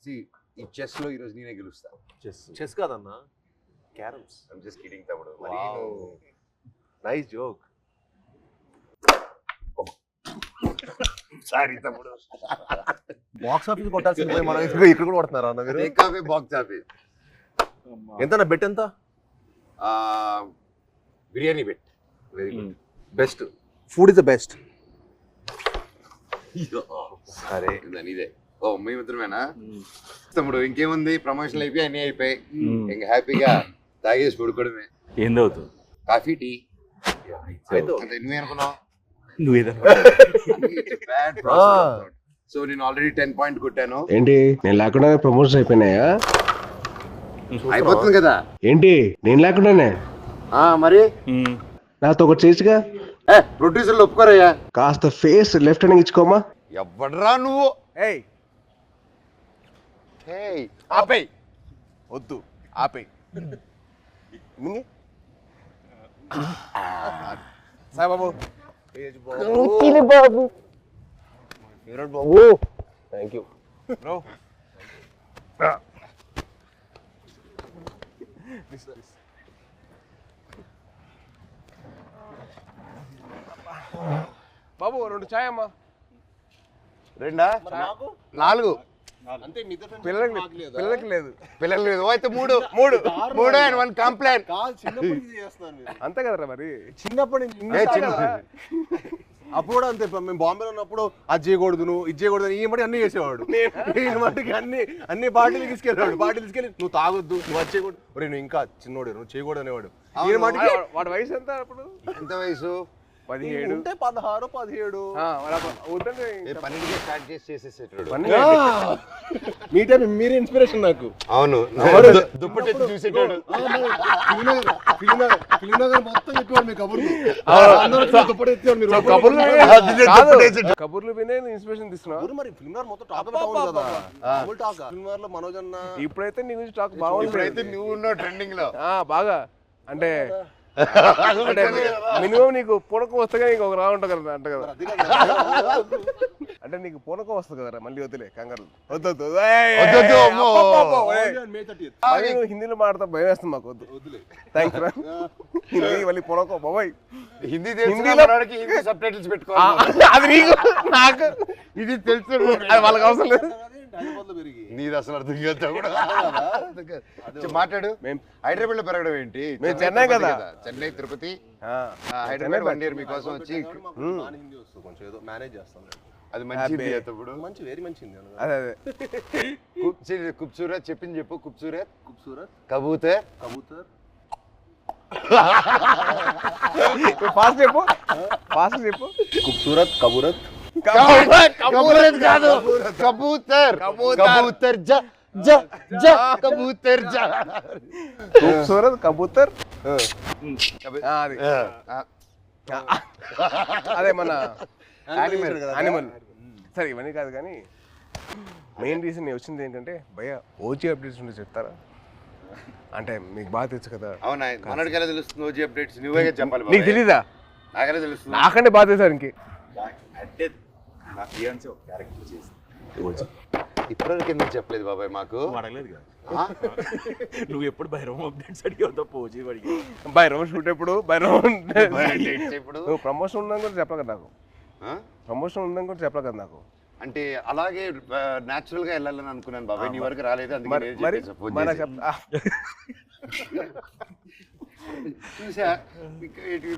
ఈ చెస్ లో ఈరోజు నేనే గెలుస్తా. చెస్ కాదన్నా, క్యారమ్స్. ఐమ్ జస్ట్ కిడింగ్ తమ్ముడు. Nice joke. సారీ తమ్ముడు. బాక్స్ ఆఫీస్ కొట్టాల్సింది మనం ఇక్కడ కూడా కొడుతున్నారు అన్న మీరు. Take off box office. ఎంత బెట్ ఎంత? Biryani bet. Very good. Best food is the best. సరే ఇదే. ఓ మీ మిత్రమేనా తమ్ముడు? ఇంకేముంది, ప్రమోషన్లు అయిపోయి అన్ని అయిపోయి ఇంకా హ్యాపీగా తాగేసి పడుకోవడమే. ఏం తాగుతావు? Coffee, tea. నువ్వే అనుకున్నావు. సో నేను ఆల్రెడీ 10 పాయింట్ కొట్టాను. ఏంటి నేను లేకుండా ప్రమోషన్ అయిపోయినాయా? అయిపోతుంది కదా. ఏంటి నేను లేకుండానే? మరి నాతో ఒకటి చేయొచ్చుగా. ప్రొడ్యూసర్లు ఒప్పుకోరయ్యా. కాస్త ఫేస్ లెఫ్ట్ హ్యాండ్ ఇచ్చుకోమా. ఎవడరా నువ్వు? ఆపేయ్, వద్దు ఆపేయ్. సాయిబాబు బాబు బాబు థ్యాంక్ యూ బ్రో. బాబు 2 చాయ్ అమ్మా. 2 4 అంతే. పిల్లలకి లేదు. పిల్లలు లేదు. అయితే 3 అండ్ 1 కంప్లైంట్. అంతే కదరా మరి. చిన్నప్పటి అప్పుడు కూడా అంతే. మేము బాంబేలో ఉన్నప్పుడు అది చేయకూడదు, నువ్వు ఇది చేయకూడదు, ఈ మట్టి అన్ని చేసేవాడు. నేను మట్టికి అన్ని పార్టీలు తీసుకెళ్ళేవాడు. పార్టీలు తీసుకెళ్ళి నువ్వు తాగొద్దు, నువ్వు అది చేయకూడదు, నువ్వు ఇంకా చిన్నోడు, నువ్వు చేయకూడదు అనేవాడు. ఈయన మట్టికి వాడి వయసు ఎంత అప్పుడు? ఎంత వయసు? 17 ఉంటే 16 17. పన్నెండుకే స్టార్ట్ చేసేసేటాడు. మీ టైం మీరే ఇన్స్పిరేషన్ నాకు. అవును, దుప్పటి చూసేటాడు. కబుర్లు వినే ఇన్స్పిరేషన్ తీసుకున్నావు. మరి ఫిల్మ్ మొత్తం టాక్ కదా. ఫిల్మ్ లో మనోజ్ అన్న ఇప్పుడైతే నీ గురించి టాక్ బాగుంది. ఇప్పుడైతే నువ్వు ఉన్నావు ట్రెండింగ్ లో బాగా. అంటే మినిమం నీకు పూనకం వస్తే నీకు ఒక రావు ఉంటుంది కదా అంట కదా. అంటే నీకు పూనకం వస్తుంది కదరా. మళ్ళీ వద్దులే కంగారు. వద్దు హిందీలో మాట్లాడతా భయం వేస్తుంది మాకు. వద్దులే థ్యాంక్స్ రా. హిందీ మళ్ళీ పూనకం బాబాయ్. హిందీలో సబ్ టైటిల్స్ పెట్టుకోవాలి. అది నీకు నాకు ఇది తెలుసు, అది వాళ్ళకి అవసరం లేదు. నీది అసలు అర్థం కాదు కూడా. మాట్లాడు. హైదరాబాద్ లో పెరగడం ఏంటి? మేము చెన్నై కదా. చెన్నై, తిరుపతి, హైదరాబాద్ 1 year మీకోసం వచ్చి కొంచెం ఏదో మేనేజ్ చేస్తాం. అది మంచిది తప్పుడు. మంచి వెరీ మంచిది. అదే ఖూబ్సూరత్ చెప్పింది చెప్పు. ఖూబ్సూరత్ కబూతర్ ఫాస్ట్ చెప్పు. ఖూబ్సూరత్ కబూరత్ కాదు, కబూతర్ కబూతర్ ఖూబ్సూరత్ కబూతర్. అదే మన యానిమల్. సరే ఇవన్నీ కాదు కానీ మెయిన్ రీజన్ నేను వచ్చింది ఏంటంటే భయ్యా ఓజీ అప్డేట్స్ ఉంటే చెప్తారా? అంటే మీకు బాగా తెలుసు కదా. అవునా, మనడికెలా తెలుస్తుంది ఓజీ అప్డేట్స్? నువ్వే చెప్పాలి. నీకు తెలీదా? నాకెలా తెలుస్తుంది? నాకంటే బాగా తెలుసు ఇంకే. అంటే నా ఫియాన్సీ ఒక క్యారెక్టర్ చేసింది. ఇప్పటివరకు ఎందుకు చెప్పలేదు బాబాయ్ మాకు? అడగలేదు కదా. నువ్వు ఎప్పుడు భైరవం అప్డేట్స్ అడిగావు తప్ప ఓజీ అడిగి. భైరవం షూట్ ఎప్పుడు? భైరవం ఇప్పుడు నువ్వు ప్రమోషన్ ఉందని కూడా చెప్పలే కదా నాకు. ప్రమోషన్ ఉందని కూడా చెప్పలే కదా నాకు. అంటే అలాగే న్యాచురల్ గా వెళ్ళాలని అనుకున్నాను బాబాయ్. నీ వరకు రాలేదు. చూసా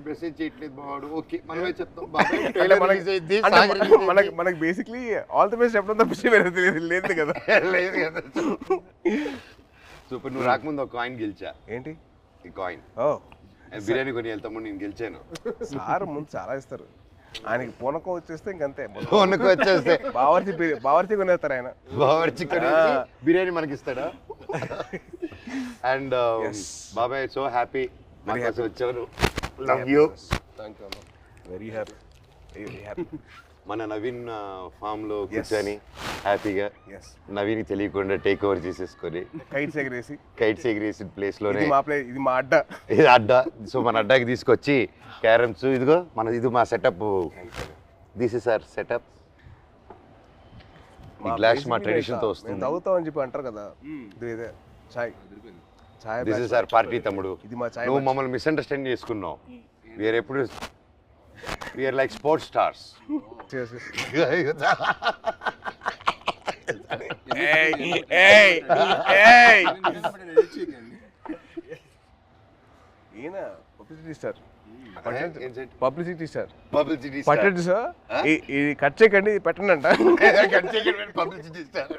మెసేజ్ చేయట్లేదు బావాడు. ఓకే మనమే చెప్తాం బాబాయ్. మనకి బేసిక్లీ ఆల్ ది బెస్ట్ చెప్పడం తప్ప లేదు కదా. లేదు కదా. సూపర్. నువ్వు రాకముందు ఒక కాయిన్ గెలిచా. ఏంటి ఈ కాయిన్? బిర్యానీ కొని వెళ్తాము. నేను గెలిచాను. సార్ ముందు చాలా ఇస్తారు. ఆయనకి పూనకం వచ్చేస్తే ఇంకంతే. పూనకం వచ్చేస్తే బావర్చి కొనేస్తారు ఆయన. బావర్చి బిర్యానీ మనకి ఇస్తాడా? అండ్ బాబాయ్ సో హ్యాపీ వచ్చారు. Love you. Very happy. మన నవీన్ ఫామ్ లో కూర్చొని హ్యాపీగా నవీన్ తెలియకుండా టేక్ ఓవర్ చేసేసుకొని కైట్స్ ఎగిరేసి ప్లేస్ లోనే ఇది మా అడ్డా. ఇది అడ్డా. సో మన అడ్డాకి తీసుకొచ్చి క్యారమ్స్ ఇదిగో ఇది మా setup. This is our setup. ఈ గ్లాస్ మా ట్రెడిషన్తో వస్తుంది. తాగుతామని చెప్పి అంటారు కదా, ఇదే చాయ్ చాయ్. దిస్ ఇస్ అవర్ పార్టీ తమ్ముడు. ఇది మా చాయ్. నువ్వు మమ్మల్ని మిస్అండర్స్టాండ్ చేసుకున్నావు. వీఆర్ ఎప్పుడు వీఆర్ లైక్ స్పోర్ట్స్ స్టార్స్. ఈయన publicity star, publicity star. Publicity పట్టండి సార్, ఇది కట్ చేయకండి, పెట్టండి అంట. పబ్లిసిటీ స్టార్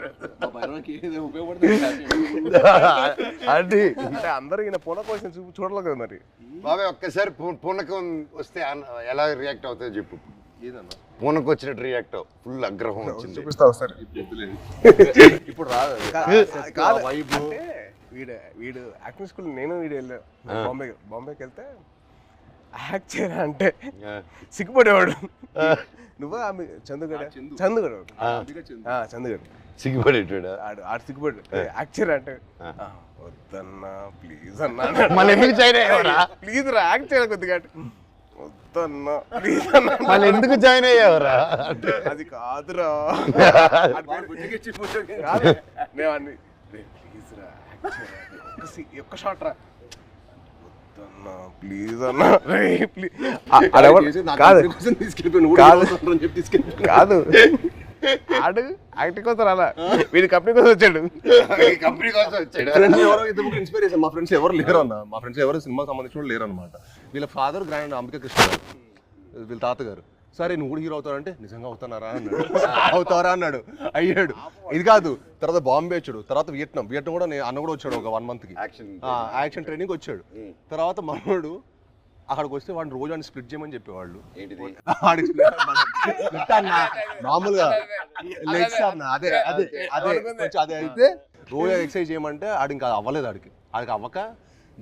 అంటే అందరూ ఈయన పూనకం వచ్చిన చూడలేదు కదా మరి. బాబాయ్ ఒక్కసారి పూనకం వస్తే ఎలా రియాక్ట్ అవుతుందో చెప్పు. పూనకం వచ్చినట్టు రియాక్ట్ అవ్వు. ఫుల్ ఆగ్రహం వచ్చింది. చూపిస్తా ఒకసారి. ఇప్పుడు రాదు కాదు. అంటే వీడు యాక్టింగ్ స్కూల్ నేను వీడు వెళ్ళాను బాంబేకి వెళ్తే యాక్ట్ చేయరా అంటే సిగ్గుపడేవాడు. నువ్వు ఆమె చందుగడ సిగ్గుపడేటాడు. ఆడు సిగ్గుపడు. యాక్ట్ చేయరా అంటే వద్దన్నా ప్లీజ్ అన్నా. మళ్ళీ ఎందుకు జాయిన్ అయ్యావరా? ప్లీజ్ రా యాక్ట్ చేయాలి కొద్దిగా. వద్దన్నా ప్లీజ్ అన్నా. మళ్ళీ ఎందుకు జాయిన్ అయ్యావరా? అది కాదురా. నేను అన్ని ప్లీజ్ రా ఒక్క షాట్ రా ప్లీజ్ అన్నా కాదు. ఆడు యాక్టింగ్ కోసం రాలా, వీడి కంపెనీ కోసం వచ్చాడు. కంపెనీ కోసం వచ్చాడు. ఇన్స్పిరేషన్ మా ఫ్రెండ్స్ ఎవరు లేరు అన్న. మా ఫ్రెండ్స్ ఎవరు సినిమాకి సంబంధించిన లేరు అనమాట. వీళ్ళ ఫాదర్ గ్రాండ్ అంబికా కృష్ణ గారు, వీళ్ళ తాతగారు. సరే నువ్వు కూడా హీరో అవుతావంటే నిజంగా అవుతానారా అన్నాడు. అవుతారా అన్నాడు. అయ్యాడు. ఇది కాదు, తర్వాత బాంబే వచ్చాడు, తర్వాత వియట్నాం కూడా అన్న కూడా వచ్చాడు ఒక 1 month యాక్షన్ ట్రైనింగ్ వచ్చాడు. తర్వాత మనోడు అక్కడికి వస్తే వాడిని రోజు అని స్ప్లిట్ చేయమని చెప్పేవాళ్ళు. మామూలుగా లెగ్స్ అన్న అదే అదే అదే అదే అయితే రోజు ఎక్సర్సైజ్ చేయమంటే ఆడు ఇంకా అవ్వలేదు. ఆడికి అవ్వక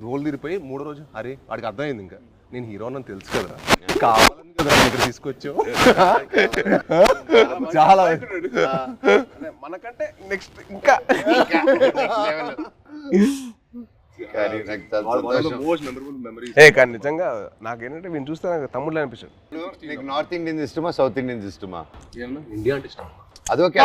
రోల్ తీరిపోయి 3వ రోజు అరే వాడికి అర్థమైంది ఇంకా నేను హీరో అని తెలుసు కదా, కావాలని కదా ఇక్కడ తీసుకొచ్చావు. చాలా మనకంటే నెక్స్ట్ ఇంకా కానీ నిజంగా నాకేంటంటే వీళ్ళు చూస్తే నాకు తమ్ముళ్ళు అనిపించాడు. నీకు నార్త్ ఇండియన్స్ ఇష్టమా సౌత్ ఇండియన్స్ ఇష్టమా? ఇండియా అంటే ఇష్టం. అదొకే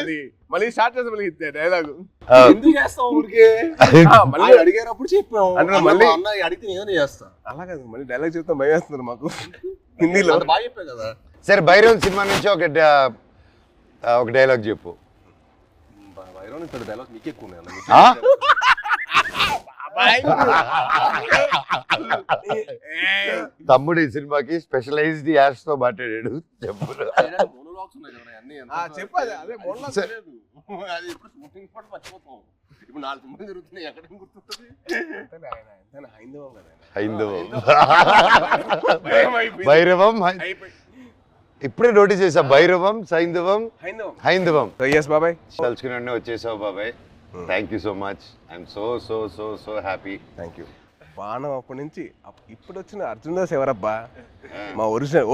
అది మళ్ళీ స్టార్ట్ చేస్తే మళ్ళీ డైలాగ్ ఎందుకు చేస్తావు ఊరికే? మళ్ళీ అడిగారప్పుడు చెప్పాము అంటే మళ్ళీ అన్న అడిగితే నేను చేస్తా. అలా కాదు, మళ్ళీ డైలాగ్ చెప్తాం భయం వేస్తున్నారు మాకు హిందీలో. బాగా చెప్పావు కదా. సరే భైరవ్ సినిమా నుంచి ఒక డైలాగ్ చెప్పు. భైరవ్ నుంచి డైలాగ్ నీకు ఎక్కువ ఉన్నాయి. తమ్ముడు ఈ సినిమాకి స్పెషలైజ్డ్ యాడ్స్ తో మాట్లాడాడు. చెప్పు. చెప్పాలి అదే ఇప్పుడు 4 సినిమాలు జరుగుతున్నాయి, ఎక్కడ గుర్తుంటుంది? హైందవం భైరవం ఇప్పుడే నోటీస్ చేసా. భైరవం హైందవం. బాబాయ్ తలుచుకుని వచ్చేసావు బాబాయ్. Thank you so much. I'm so so so so happy. Thank you. బాణం అప్పటి నుంచి ఇప్పుడు వచ్చిన అర్జున్ దాస్ ఎవరబ్బా? మా ఒరిజినల్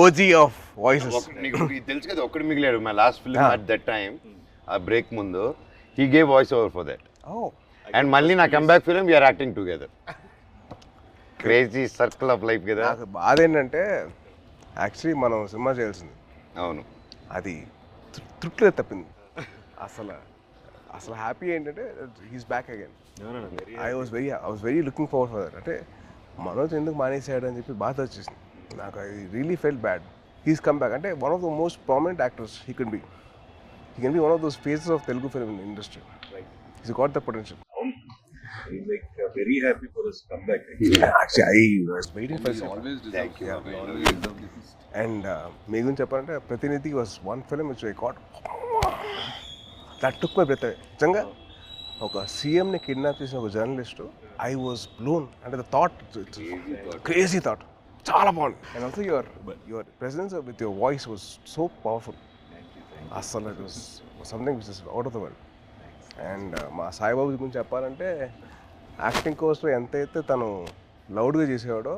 ఓజీ ఆఫ్ వాయిసెస్. నీకు తెలుసు కదా, ఒక్కడు మిగిలాడు. My last film at that time, ఆ బ్రేక్ ముందు he gave voice over for that. And మళ్ళీ నా comeback film we're acting together. Crazy circle of life కదా. నాకు బాధ ఏంటంటే యాక్చువల్లీ మనం సినిమా చేయాల్సింది. అవును, అది తృప్తిలో తప్పింది. అసలు హ్యాపీ ఏంటంటే he's back again. I was very looking forward for that. అంటే మనోజ్ ఎందుకు మానేసాడు అని చెప్పి బాధ వచ్చేసింది నాకు. I really felt bad. He's come back. అంటే one of the most prominent actors he can be one of those faces of Telugu film industry. He's got the potential. I'm like very happy for his comeback. Actually, I was waiting for this. Always Thank you. And మీ గురించి చెప్పాలంటే Prathinidhi was one film which I got that took my breath away. నిజంగా ఒక సీఎంని kidnap చేసిన ఒక journalist, I was blown. అంటే the thought, crazy thought, చాలా బాగుంది. And also your presence with your voice was so powerful. అసలు it was something which is out of the world. And మా సాయిబాబు గురించి చెప్పాలంటే యాక్టింగ్ కోర్స్లో ఎంతైతే తను లౌడ్గా చేసేవాడో,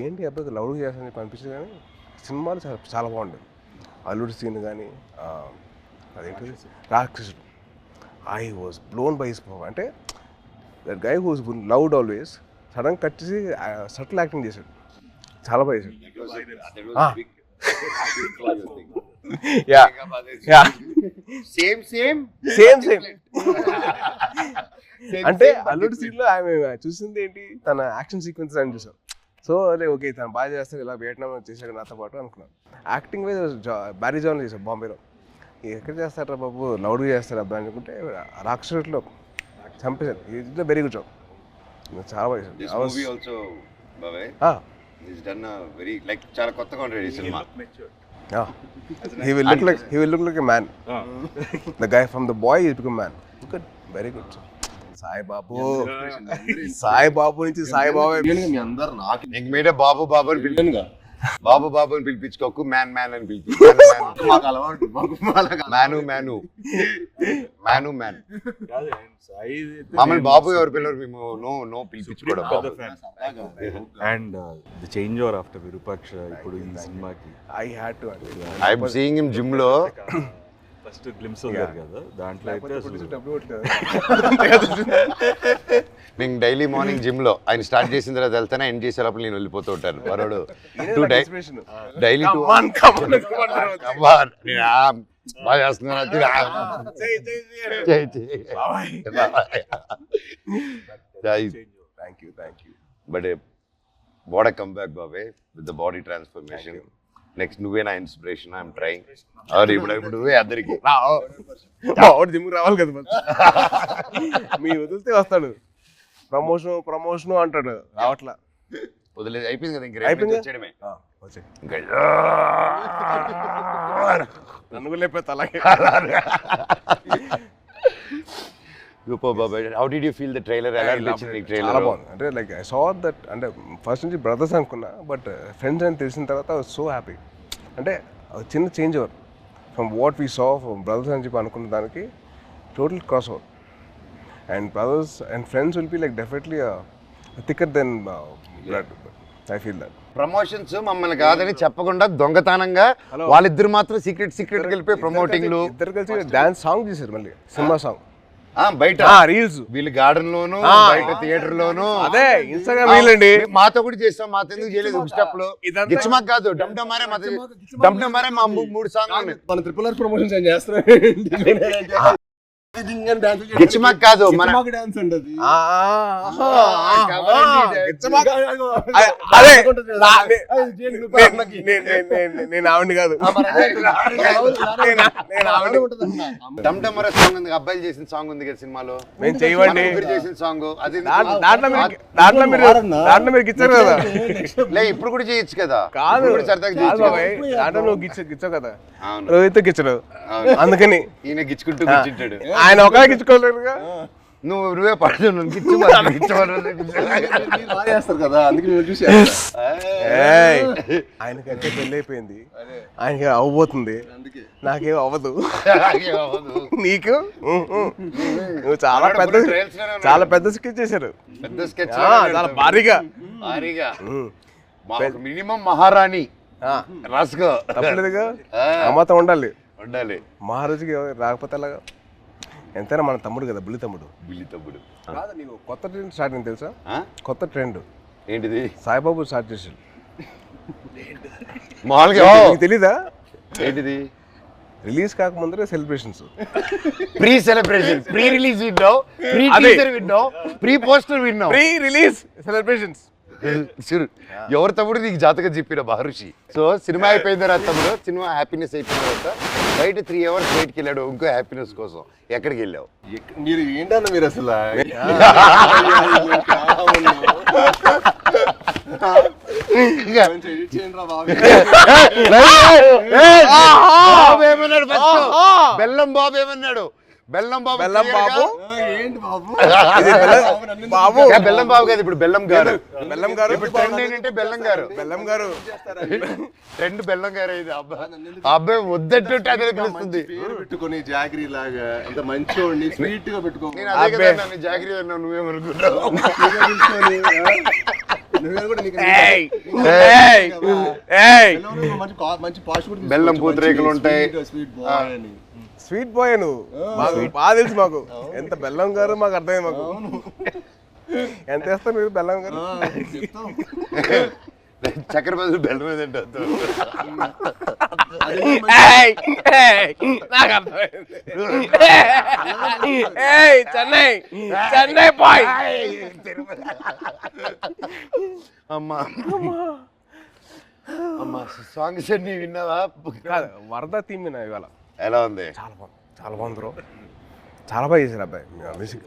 ఏంటి అబ్బాయి లౌడ్గా చేస్తానని చెప్పి అనిపించింది. కానీ సినిమాలు చాలా బాగుండేది. అల్లుడి సీన్ కానీ అదేంటి రాక్షసుడు, I was blown by his power. అంటే that guy who's loud always sudden cut చేసి సటిల్ యాక్టింగ్ చేశాడు. చాలా బాగా చేశాడు. యా యా సేమ్ సేమ్ అంటే అల్లుడు సీన్ లో ఆమె చూసింది ఏంటి, తన యాక్షన్ సీక్వెన్స్ అని చూసాం. సో అదే ఓకే తను బాగా చేస్తాడు, ఇలా వియట్నాం చేశాడు నాతో పాటు అనుకున్నాను. యాక్టింగ్ వైజ్ బ్యారీ జాన్ చేశాడు బాంబేలో. ఎక్కడ చేస్తారా బాబు, లౌడ్గా చేస్తారు అబ్బాయి అనుకుంటే రాక్షసులో చంపేశాడు. ఇట్లా వెరీ గుడ్ జాబ్, చాలా బాగా చేశాడు. చాలా కొత్తగా ఉండేది ఈ cinema. He will look like a man. The guy from the boy is become man. Good, very good. Sai Babu నుంచి సాయి బాబు మీ అందరు నాకు ఇంక మీరే బాబు బాబు అని పిలిచానుగా. బాబు బాబు అని పిలిపించుకోకు, మ్యాన్ మ్యాన్ అని పిలిపించు. మాకు అలవాటు. Man man man man. మమ్మల్ని బాబు ఎవరు పిల్లలు, మేము నో పిలిపించుకోవడం. And the change over after Virupaksha ఇప్పుడు ఈ సినిమాకి I am seeing him gym లో. ఫస్ట్ గ్లిమ్స్ వదిలారు కదా, దాంట్లో అయితే మేము డైలీ మార్నింగ్ జిమ్ లో ఆయన స్టార్ట్ చేసిన తర్వాత వెళ్తానే, ఎండ్ చేసేటప్పుడు నేను వెళ్ళిపోతూ ఉంటాను. వరుడు డైలీ బాగా చేస్తున్నారు. But what a come back బాబే with the body transformation. Next నువ్వే నా ఇన్స్పిరేషన్. I'm trying. ఇప్పుడు నువ్వే అందరికి జిమ్ రావాలి కదా, మీ వదిలితే వస్తాడు. ప్రమోషన్ అంటాడు, రావట్లా. వదిలేదు, అయిపోయింది కదా. ఇంక అయిపోయింది. వచ్చేయడమే. నన్ను కూడా లేకపోతే అలాగే. సూపర్ బాబాయ్. How did you feel the trailer? ఎలా అనిపించింది నీకు ట్రైలర్? చాలా బాగుంది. అంటే లైక్ ఐ సా దట్, అంటే ఫస్ట్ నుంచి బ్రదర్స్ అనుకున్నా, బట్ ఫ్రెండ్స్ అని తెలిసిన తర్వాత ఐ వాజ్ సో హ్యాపీ. అంటే చిన్న change over from what we saw from brothers అని చెప్పి అనుకున్న దానికి total cross over. And brothers and friends will be like definitely thicker then blood. I feel that. Promotions మమ్మల్ని కాదని చెప్పకుండా దొంగతనంగా వాళ్ళిద్దరు మాత్రం సీక్రెట్ వెళ్ళిపోయి ప్రమోటింగ్లు. ఇద్దరు కలిసి డాన్స్ సాంగ్ చేశారు, మళ్ళీ సినిమా సాంగ్ బయట రీల్స్. వీళ్ళు గార్డెన్ లోను, బయట థియేటర్ లోను. అదే ఇన్స్టాగ్రామ్ రీల్ అండి. మాతో కూడా చేస్తాం, మాతో ఎందుకు చేయలేదు? స్టెప్ లో గిచ్చమాక్ కాదు, డమ్డమారే మా 3 సాంగ్ మన ట్రిపుల్ ఆర్ ప్రమోషన్స్ ఏం చేస్తారు. గిచ్చమాక్ కాదు, మన డాన్స్ అంటది. నేను ఆవిడ కాదు, డమ్డమరే సాంగ్ ఉంది, అబ్బాయిలు చేసిన సాంగ్ ఉంది కదా సినిమాలో. మేము చేయవండి చేసిన సాంగ్ అది. దాంట్లో మీరు గిచ్చారు కదా. లే ఇప్పుడు కూడా చేయొచ్చు కదా. కాదు దాంట్లో నువ్వు గిచ్చావు కదా, రోహిత్ గిచ్చడు. అందుకని ఈయన గిచ్చుకుంటూ కూర్చుంటాడు. ఆయన ఒక గిచ్చుకోలేరుగా. నువ్వే పడుతున్నావు చేస్తారు కదా, అందుకే చూసి. ఆయనకంటే పెళ్ళి అయిపోయింది, ఆయనకి అవ్వబోతుంది, నాకేం అవ్వదు. నీకు నువ్వు చాలా పెద్ద స్కెచ్ చేశారు, చాలా భారీగా. మినిమం మహారాణి రాసుకో, తప్పలేదుగా. అమ్మతో ఉండాలి. మహారాజుకి రాకపోతే అలాగా. ఎంతైనా మన తమ్ముడు కదా, బుల్లి తమ్ముడు. కాదు, నీకు కొత్త ట్రెండ్ స్టార్ట్ అయింది తెలుసా? కొత్త ట్రెండ్ ఏంటిది? సాయిబాబు స్టార్ట్ చేసాడు. మామూలుగా తెలీదా? ఏంటిది? రిలీజ్ కాకముందరే celebrations. Pre celebration, pre release విన్నావు, ప్రీ టీజర్ విన్నావు, ప్రీ పోస్టర్ విన్నావు, ప్రీ రిలీజ్ సెలబ్రేషన్స్. ఎవరు తమ్ముడు నీకు జాతకం చెప్పిన మహర్షి. సో సినిమా అయిపోయిన తర్వాత తమ్ముడు, సినిమా హ్యాపీనెస్ అయిపోయిన తర్వాత బయట 3 hours బయటకి వెళ్ళాడు ఇంకో హ్యాపీనెస్ కోసం. ఎక్కడికి వెళ్ళావు? మీరు ఏంటన్నా మీరు అసలు బెల్లం బాబు ఏమన్నాడు? బెల్లం బాబు ఏంటి బాబు? బాబు బెల్లం బాబు కాదు, ఇప్పుడు బెల్లం గారు. ఇప్పుడు ట్రెండ్ ఏంటంటే బెల్లం గారు. ట్రెండ్ బెల్లం గారు. ఇది అబ్బాయి వద్దంటుంటే అదే పిలుస్తుంది. పెట్టుకుని జాగిరి లాగా అంత మంచివాడిని స్వీట్ గా పెట్టుకో. నేను అదే కదా నన్ను జాగిరి అన్నావు, నువ్వేమనుకుంటావు? బెల్లం పూతరేకులు ఉంటాయి. స్వీట్ బాయ్ నువ్వు, మాకు బాగా తెలుసు. మాకు ఎంత బెల్లం గారు మాకు అర్థమైంది. మాకు ఎంత వేస్తారు మీరు బెల్లం గారు? చక్కెర బదులు బెల్లం మీద తింటావు. నాకు అర్థమైంది. చెన్నై చెన్నై బాయ్. అమ్మా అమ్మా సాంగ్స్ అన్ని విన్నావా? కాదు, వరద థీమ్ విన్నా ఇవాళ. ఎలా ఉంది? చాలా బాగుంది బ్రో, చాలా బాగా చేశారు అబ్బాయి మ్యూజిక్.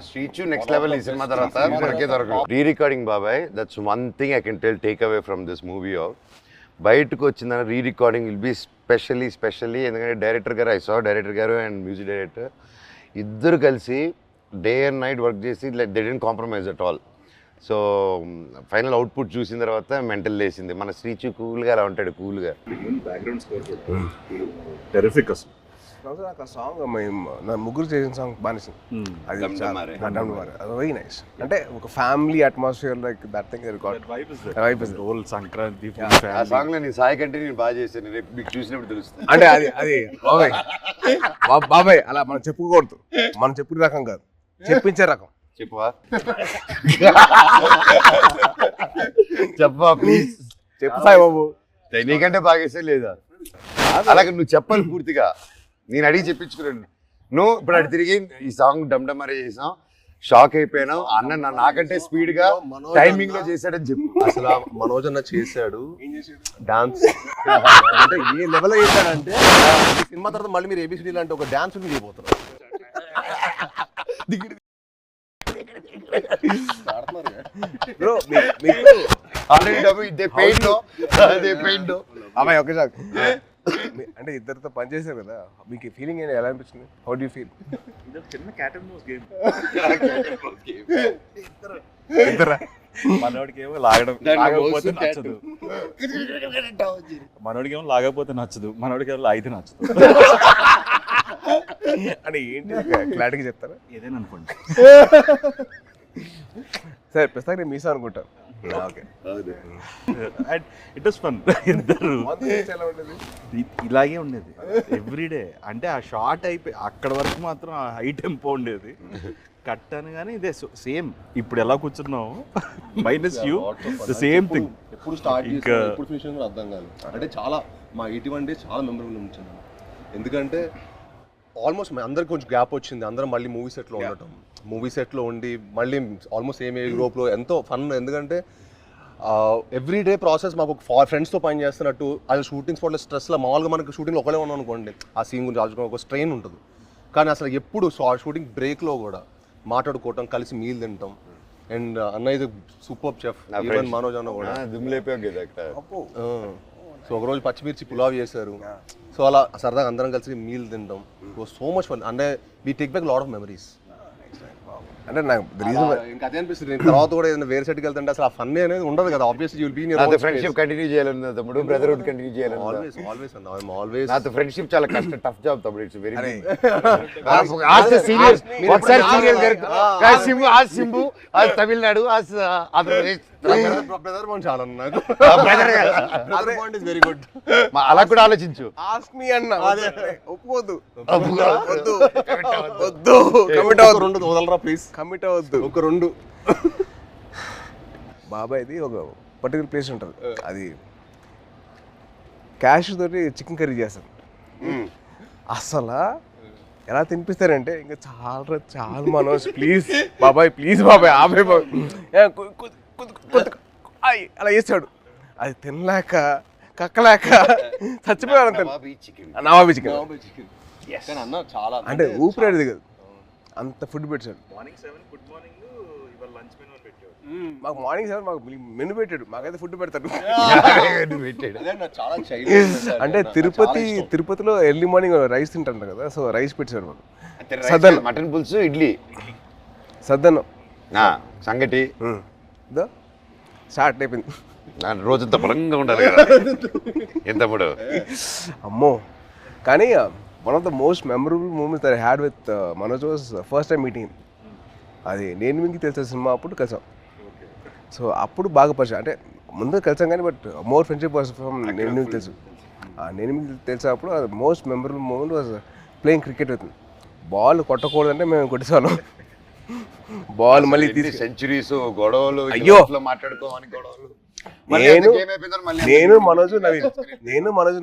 శ్రీచు నెక్స్ట్ లెవెల్ ఈ సినిమా తర్వాత మనకే దొరకదు. రీ రికార్డింగ్ బాబాయ్, that's one thing I can take away from this movie. బయటకు వచ్చిందని re recording will be specially ఎందుకంటే డైరెక్టర్ గారు, డైరెక్టర్ గారు అండ్ మ్యూజిక్ డైరెక్టర్ ఇద్దరు కలిసి డే అండ్ నైట్ వర్క్ చేసి they didn't compromise at all. So final output చూసిన తర్వాత మెంటల్ లేసింది. మన శ్రీచు కూల్గా అలా ఉంటాడు, కూల్గా. బ్యాక్గ్రౌండ్ స్కోర్ కూడా టెరిఫిక్ అసలు. నాకు ఆ సాంగ్ నా ముగ్గురు చేసిన సాంగ్ బానిసింది. అది వెరీ నైస్. అంటే ఒక family atmosphere like that thing record role Sankranti ఆ సాంగ్ లో నేను సాయి కంటే నేను బాగా చేశాను. రేపు మీకు చూసినప్పుడు తెలుస్తుంది. అంటే అది బాబాయ్ అలా మనం చెప్పుకోకూడదు. మనం చెప్పిన రకం కాదు, చెప్పించే రకం. చెప్పవా? చెప్పవా ప్లీజ్? చెప్పు సాయి బాబు. నీకంటే బాగా చేసే లేదా? అలాగే నువ్వు చెప్పాలి పూర్తిగా. నేను అడిగి చెప్పించుకున్నాను. నువ్వు ఇప్పుడు అటు తిరిగి ఈ సాంగ్ డమ్డమరే చేసాం, షాక్ అయిపోయినావు. అన్న నాకంటే స్పీడ్ గా టైమింగ్ లో చేశాడని చెప్పు. అసలు మనోజ్ అన్న చేశాడు డాన్స్. అంటే ఏ లెవెల్ చేశాడంటే సినిమా తర్వాత మళ్ళీ మీరు ఏబిసిడి లాంటి ఒక డాన్స్ చేయబోతున్నారు. బ్రో అమ్మాయి ఒకే సార్ అంటే ఇద్దరితో పనిచేశారు కదా, మీకు ఫీలింగ్ ఏంటి, ఎలా అనిపించింది? How do you feel? చిన్న క్యాట్ అండ్ మౌస్ గేమ్. ఇద్దరా? మనోడికేమో లాగకపోతే నచ్చదు, మనోడికేమో లాగకపోతే నచ్చదు, మనోడికేమో లాగితే నచ్చదు. అంటే ఏంటి క్లారిటీగా చెప్తారా? ఏదైనా అనుకోండి. సరే ప్రస్తుతానికి మీసా అనుకుంటాను. Okay, and it was fun. ఇద్దరు ఎలా ఉండేది? ఇలాగే ఉండేది ఎవ్రీడే. అంటే ఆ షార్ట్ అయిపోయి అక్కడ వరకు మాత్రం ఆ హై టెంపో ఉండేది. కట్ అని కానీ ఇదే సేమ్ ఇప్పుడు ఎలా కూర్చున్నావు minus you the same thing. ఎప్పుడు స్టార్ట్ చేసి ఎప్పుడు ఫినిష్ కూడా అర్థం కాదు. అంటే చాలా మా 81 days చాలా మెమరబుల్ ఉంచింది. ఎందుకంటే ఆల్మోస్ట్ అందరికి కొంచెం గ్యాప్ వచ్చింది. అందరం మళ్ళీ మూవీ సెట్లో ఉండటం, మూవీ సెట్లో ఉండి మళ్ళీ ఆల్మోస్ట్ సేమ్ ఏజ్ గ్రూప్లో ఎంతో ఫన్. ఎందుకంటే ఎవ్రీడే ప్రాసెస్ మాకు ఫ్రెండ్స్తో పని చేస్తున్నట్టు. అది షూటింగ్ స్పాట్లో స్ట్రెస్లో మామూలుగా మనకి షూటింగ్లో ఒకటే ఉన్నాం అనుకోండి, ఆ సీన్ గురించి ఆలోచుకుని ఒక స్ట్రెయిన్ ఉంటుంది. కానీ అసలు ఎప్పుడు షూటింగ్ బ్రేక్లో కూడా మాట్లాడుకోవటం, కలిసి మీల్ తింటాం. అండ్ అన్న ఇది సూపర్ చెఫ్, ఈవెన్ మనోజ్ అన్న కూడా సో ఒకరోజు పచ్చిమిర్చి పులావ్ చేశారు. సో అలా సరదాగా అందరం కలిసి మీల్ తింటాం. So much fun. అంటే we take back lot of memories. అంటే నాకు ఇంకా అదే అనిపిస్తుంది. తర్వాత కూడా ఏదైనా వేరే సెట్కి వెళ్తుంటే అసలు ఆ ఫన్ అనేది ఉండదు కదా. Obviously you will be in your friendship continue చేయాలన్నా తమ్ముడు, బ్రదర్హుడ్ కంటిన్యూ చేయాలన్నా ఆల్వేస్ అన్న ఐ యామ్ ఆల్వేస్. నాతో ఫ్రెండ్షిప్ చాలా కష్టం, టఫ్ జాబ్ తమ్ముడు. It's very serious. ఒకసారి సీరియస్ సింబు, ఆ సింబు, ఆ తమిళనాడు, ఆ ఆంధ్రప్రదేశ్ బ్రదర్ బాండ్ చాలా నాకు. Brother bond is very good. అలా కూడా ఆలోచించు. ఆస్క్ మీ అన్న. ఒప్పుకోవద్దు, వద్దు, వద్దు, కమిట్ అవ్వద్దు. రెండు వదలరా ప్లీజ్, కమిట్ అవ్వద్దు. ఒక రెండు బాబాయ్ది ఒక పర్టికులర్ ప్లేస్ ఉంటుంది. అది క్యాష్ తోటి చికెన్ కర్రీ చేస్తారు. అసలు ఎలా తినిపిస్తారంటే ఇంకా చాలా మనోజ్ ప్లీజ్ బాబాయ్, ప్లీజ్ బాబాయ్, ఆబాయ్ బాబాయ్ అలా చేస్తాడు. అది తినలేక కక్కలేక చచ్చిపోయాడు. నవాబీ చికెన్ అంటే ఊపిరాడు దిగదు, అంత ఫుడ్ పెట్టాడు. మార్నింగ్ 7 గుడ్ మార్నింగ్, ఇవాళ లంచ్ మెనూ అని పెట్టాడు. మాకు మార్నింగ్ 7 మాకు మెనూ పెట్టాడు, మాకైతే ఫుడ్ పెడతాడు. అంటే తిరుపతిలో ఎర్లీ మార్నింగ్ రైస్ తింటారు కదా, సో రైస్ పెట్టాడు మాకు. సద్దన్నం, మటన్ పులుసు, ఇడ్లీ, సద్దన్నం, సంగటి స్టార్ట్ అయిపోయింది. రోజంతా బలంగా ఉండాలి కదా ఎంత మూడు. అమ్మో. కానీ one of the most memorable moments that I had with Manoj was first time meeting. అది నేను మీకు తెలిసిన సినిమా అప్పుడు కలిసాం. సో అప్పుడు బాగా పరిచయం, అంటే ముందు కలిసాం కానీ but more friendship was from నేను మీకు తెలుసు. నేను మీకు తెలిసినప్పుడు అది most memorable moment was playing cricket with. Ball కొట్టకూడదంటే మేము కొట్టేసాను. బాల్ మళ్ళీ సెంచరీస్, గొడవలు, అయ్యో మాట్లాడుకోమని గొడవలు. నేను మనోజ్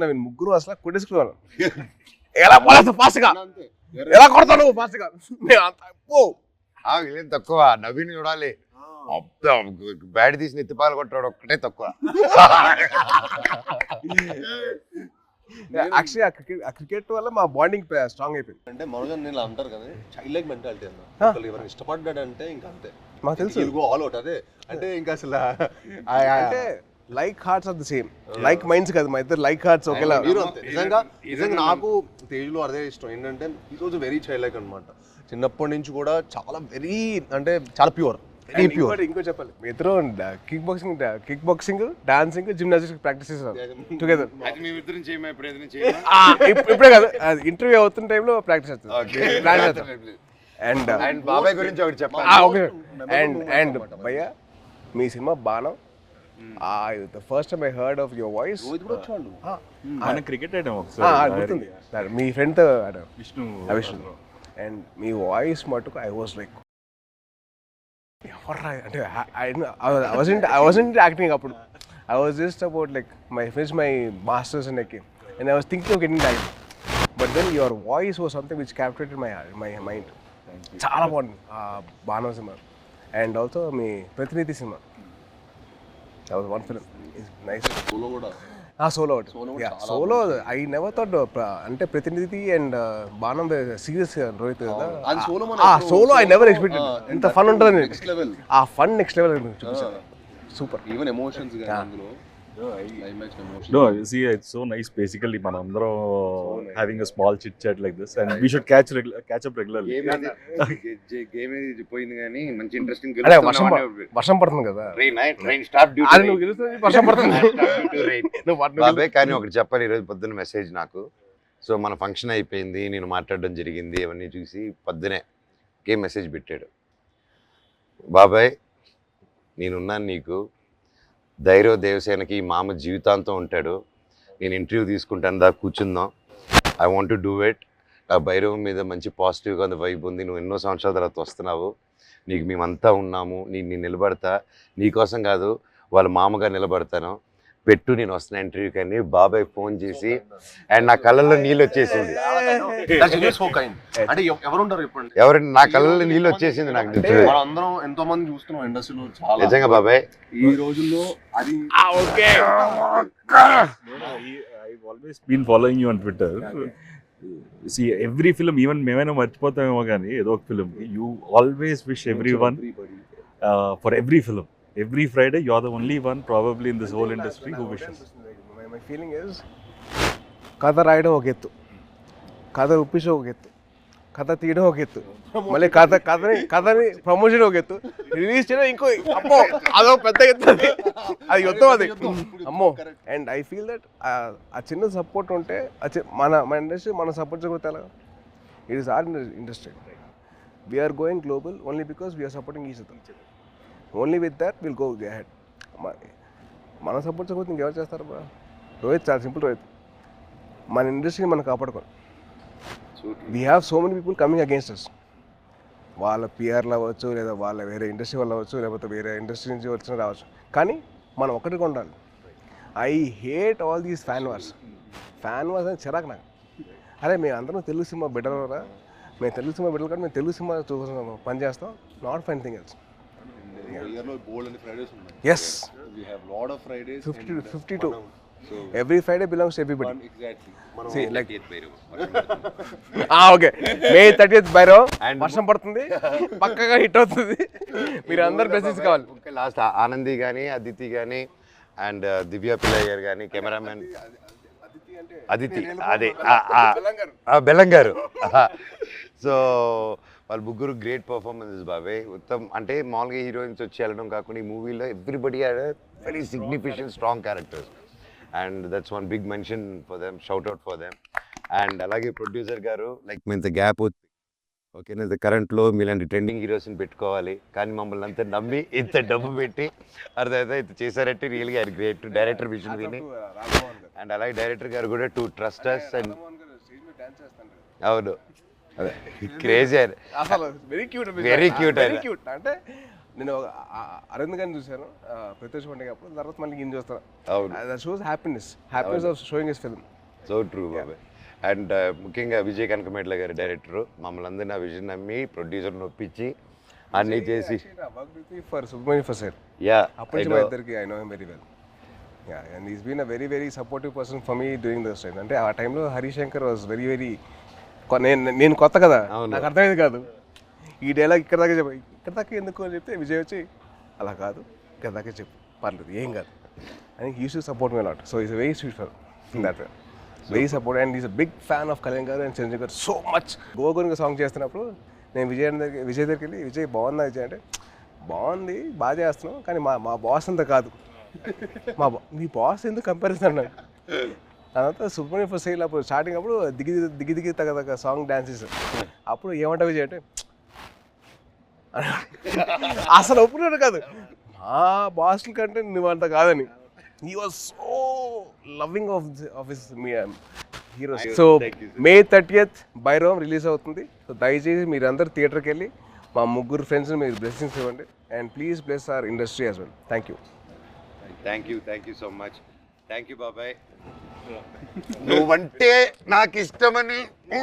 నవీన్ ముగ్గురు అసలు కొట్టేసుకున్నాను. ఎలా పోలేదు ఫాస్ట్గా, ఎలా కొడతాను ఫాస్ట్గా. ఏం తక్కువ నవీన్ చూడాలి, బ్యాట్ తీసి ఎత్తిపాలు కొట్టాడు ఒక్కటే తక్కువ. యాక్చువల్లీ ఆ క్రికెట్ వల్ల మా బాండింగ్ స్ట్రాంగ్ అయిపోయింది. అంటే మనోజ్ నేను అంటారు కదా చైల్డ్ లైక్ మెంటాలిటీ అన్న, ఎవరైనా ఇష్టపడ్డాడంటే ఇంకా అంతే, మాకు తెలుసు ఆల్ అవుట్. అదే అంటే ఇంకా అసలు అంటే like hearts are the same, like minds కదా మా ఇద్దరు, లైక్ హార్ట్స్ ఒకేలా. నిజంగా నాకు తేజ్లో అదే ఇష్టం ఏంటంటే ఈరోజు వెరీ చైల్డ్ లైక్ అనమాట. చిన్నప్పటి నుంచి కూడా చాలా వెరీ అంటే చాలా ప్యూర్, వెరీ ప్యూర్. ఇంకో చెప్పాలి, మీ ఇద్దరు kick boxing dancing gymnastics practice చేస్తారు టుగెదర్. ఇప్పుడే కాదు, ఇంటర్వ్యూ అవుతున్న టైంలో ప్రాక్టీస్ చేస్తారు. అండ్ బాబాయ్ గురించి ఒకటి చెప్పాలి. అండ్ భయ్య మీ cinema Baanam, the first time I heard of your voice, cricket ఆడాం మీ ఫ్రెండ్ తో ఆడాం, విష్ణు. అండ్ మీ వాయిస్ మటుకు ఐ వాజ్ లైక్ అంటే I wasn't acting అప్పుడు, I was just about like finish my masters and like, and I was thinking of getting that, but then your voice was something which captivated my mind. చాలా బాగుంది బాణం cinema. And also మీ ప్రతినిధి cinema, that was one film, it's nice. Solo I never thought అంటే ప్రతినిధి and బాణం serious Rohit కదా. Solo I never expected ఇంత fun ఉంటుంది. ఆ ఫన్ నెక్స్ట్ లెవెల్ చూపించారు, super. Even emotions No, see, it's so nice. Basically, manandro having a small chit chat like this, and we should catch up regularly. Game ఏది పోయింది కానీ మంచి interesting. అదే వర్షం పడుతుంది కదా, ట్రైన్ స్టాప్ డ్యూటీ. అది నువ్వు గెలుస్తుంది, వర్షం పడుతుంది. బాబాయ్ కానీ ఒకటి చెప్పాలి, ఈరోజు పొద్దున్న మెసేజ్ నాకు. సో మన ఫంక్షన్ అయిపోయింది, నేను మాట్లాడడం జరిగింది, అవన్నీ చూసి పొద్దునే గేమ్ మెసేజ్ పెట్టాడు. బాబాయ్ నేనున్నాను నీకు, ధైర్య దేవసేనకి మామ జీవితాంతం ఉంటాడు, నేను ఇంటర్వ్యూ తీసుకుంటాను, దా కూర్చుందాం, I want to do it. ఆ భైరవం మీద మంచి పాజిటివ్గా ఉంది, వైబ్ ఉంది, నువ్వు ఎన్నో సంవత్సరాల తర్వాత వస్తున్నావు, నీకు మేమంతా ఉన్నాము, నేను నిలబడతా, నీకోసం కాదు వాళ్ళ మామగా నిలబడతాను, పెట్టు నేను వస్తున్నా ఇంటర్వ్యూ. కానీ బాబాయ్ ఫోన్ చేసి అండ్ నా కళ్ళల్లో నీళ్ళు వచ్చేసింది. అంటే ఎవరుంటారు ఇప్పుడు, ఎవరంటే నా కళ్ళల్లో నీళ్ళు వచ్చేసింది నాకు. అందరం ఎంతో మంది చూస్తున్నాం ఇండస్ట్రీలో, చాలా నిజంగా బాబాయ్ ఈ రోజుల్లో అది. I've always been following you on Twitter. See, every film, even మేమైనా మర్చిపోతామేమో కానీ ఏదో ఒక film, you always wish everyone for every film. Every Friday, you're the only one probably in this whole industry who wishes. My feeling is, కథ రాయడం ఒక ఎత్తు, కథ ఒప్పించడం ఒక ఎత్తు, కథ తీయడం ఒక ఎత్తు, మళ్ళీ కథని ప్రమోషన్ ఒక ఎత్తు, రిలీజ్ చేయడం ఇంకో అమ్మో అదో పెద్ద ఎత్తు, అది యుద్ధం అది అమ్మో. అండ్ ఐ ఫీల్ దట్ ఆ చిన్న సపోర్ట్ ఉంటే మన ఇండస్ట్రీ మన సపోర్ట్ చేయకపోతే ఎలా? It is our industry. We're going global only because we're supporting each other. Only with that will go ahead. మనం సపోర్ట్ చేయకపోతే ఇంకెవరు చేస్తారు బా? రోహిత్ చాలా సింపుల్, రోహిత్ మన ఇండస్ట్రీని మనం కాపాడుకోవాలి. We have so many people coming against us, వాళ్ళ పిఆర్లు అవ్వచ్చు, లేదా వాళ్ళ వేరే ఇండస్ట్రీ వాళ్ళు అవ్వచ్చు, లేకపోతే వేరే ఇండస్ట్రీ నుంచి వచ్చిన రావచ్చు, కానీ మనం ఒకటిగా ఉండాలి. I hate all these fan wars అని చిరాకు నాకు. అరే మేము అందరం తెలుగు సినిమా బిడ్డలరా, మేము తెలుగు సినిమా బిడ్డలు కానీ మేము తెలుగు సినిమా చూస్తున్నాం, పని చేస్తాం, not for anything else. Yes, we have lot of Fridays, 52. So every Friday belongs to everybody. Exactly. See, like 30th Bhairav. Okay. May 30th Bhairav. వర్షం పడుతుంది, పక్కగా హిట్ అవుతుంది, మీరు అందరు బ్లెస్సింగ్స్ కావాలి. లాస్ట్ ఆనంది కానీ, అదితి కానీ, అండ్ దివ్య పిల్లయ్య గారు కానీ, కెమెరామెన్ అదితి, అదే బెల్లంగారు. సో వాళ్ళు ముగ్గురు గ్రేట్ పర్ఫార్మెన్సెస్ బాబాయ్. ఉత్తమ్ అంటే మామూలుగా హీరోయిన్స్ వచ్చి వెళ్ళడం కాకుండా ఈ మూవీలో everybody had very significant strong characters, and that's one big mention for them, shout out for them. And అలాగే ప్రొడ్యూసర్ గారు లైక్ మీ ఇంత గ్యాప్ ఓకేనా, కరెంట్లో మీలాంటి ట్రెండింగ్ హీరోస్ని పెట్టుకోవాలి, కానీ మమ్మల్ని అంతా నమ్మి ఇంత డబ్బు పెట్టి అర్థమైతే ఇంత చేశారంటే రియల్గా ఆయన గ్రేట్. డైరెక్టర్ విజన్ విని, అండ్ అలాగే డైరెక్టర్ గారు కూడా టు ట్రస్ట్ అస్. అండ్ అవును, అదే క్రేజీ, అసలు వెరీ క్యూట్ వెరీ క్యూట్. అంటే నేను అరవింద్ గారిని చూశాను ప్రత్యక్ష పండుగ అప్పుడు, తర్వాత మళ్ళీ ఈయన చూస్తాను. అవును. That shows happiness of showing his film. So true బాబాయ్. అండ్ ముఖ్యంగా విజయ్ కనకమేట్ల గారి డైరెక్టర్ మమ్మల్ని అందరినీ ఆ విజన్ నమ్మి ప్రొడ్యూసర్ నొప్పించి అన్నీ చేసి for Subrahmanyam for sir yeah అప్పటి నుంచి మా ఇద్దరికి I know him very well. Yeah and is been a very very supportive person for me during those time. అంటే ఆ టైంలో హరిశంకర్ వాజ్ వెరీ వెరీ, నేను కొత్త కదా, నాకు అర్థమైంది కాదు ఈ డైలాగ్ ఇక్కడ దాకా ఎందుకు అని చెప్తే విజయ్ వచ్చి అలా కాదు ఇక్కడ దాకా చెప్పు పర్లేదు ఏం కాదు అని he used to support me lot. So is very sweet for that very support and is a big fan of Kalyan garu and Chiranjeevi గారు సో మచ్. గోగునిగా సాంగ్ చేస్తున్నప్పుడు నేను విజయ్ దగ్గరికి వెళ్ళి విజయ్ బాగుందా విజయ్ అంటే, బాగుంది బాగా చేస్తున్నాం కానీ మా బాస్ అంతా కాదు, మీ బాస్ ఎందుకు కంపారిజన్ అన్నాడు. తర్వాత సుబ్రహ్మణ్యం ఫర్ సేల్ అప్పుడు స్టార్టింగ్ అప్పుడు దిగి తగ్గ సాంగ్ డాన్సెస్ అప్పుడు ఏమంటా విజయ్ అంటే అసలు ఒప్పుకున్నాడు కాదు, మా బాస్ల కంటే నువ్వంత కాదని. He was so loving of his heroes. So May 30th Bhairavam release అవుతుంది. సో దయచేసి మీరందరూ థియేటర్కి వెళ్ళి మా ముగ్గురు ఫ్రెండ్స్ని మీరు బ్లెస్సింగ్స్ ఇవ్వండి and please bless our industry as well. Thank you so much. Thank you బాబాయ్. నువ్వంటే నాకు ఇష్టమని యూ.